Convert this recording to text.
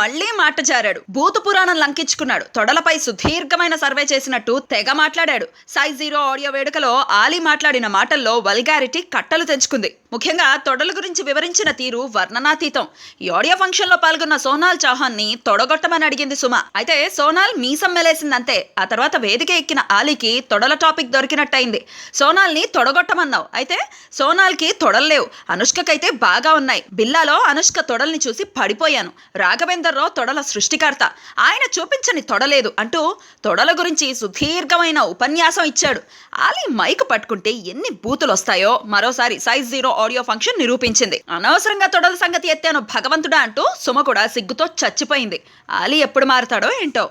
మళ్లీ మాట జారాడు. భూత పురాణం లంకించుకున్నాడు. తొడలపై సుదీర్ఘమైన సర్వే చేసినట్టు తెగ మాట్లాడాడు. సైజ్ జీరో ఆడియో వేడుకలో ఆలీ మాట్లాడిన మాటల్లో వల్గారిటీ కట్టలు తెంచుకుంది. ముఖ్యంగా తొడల గురించి వివరించిన తీరు వర్ణనాతీతం. ఈ ఆడియో ఫంక్షన్ లో పాల్గొన్న సోనాల్ చౌహాన్ ని తొడగొట్టమని అడిగింది సుమ. అయితే సోనాల్ మీసం మెలేసిందంతే. ఆ తర్వాత వేదిక ఎక్కిన ఆలీకి తొడల టాపిక్ దొరికినట్టయింది. సోనాల్ ని తొడగొట్టమన్నావు. అయితే సోనాల్ కి తొడల్లేవు, అనుష్కకైతే బాగా ఉన్నాయి. బిల్లాలో అనుష్క తొడల్ని చూసి పడిపోయాను. రాఘవేందర్ రావు తొడల సృష్టికర్త, ఆయన చూపించని తొడలేదు అంటూ తొడల గురించి సుదీర్ఘమైన ఉపన్యాసం ఇచ్చాడు. ఆలీ మైకు పట్టుకుంటే ఎన్ని బూతులు వస్తాయో మరోసారి సైజ్ జీరో ఆడియో ఫంక్షన్ నిరూపించింది. అనవసరంగా తొడల సంగతి ఎత్తాను భగవంతుడా అంటూ సుమ కూడా సిగ్గుతో చచ్చిపోయింది. ఆలీ ఎప్పుడు మారుతాడో ఏంటో.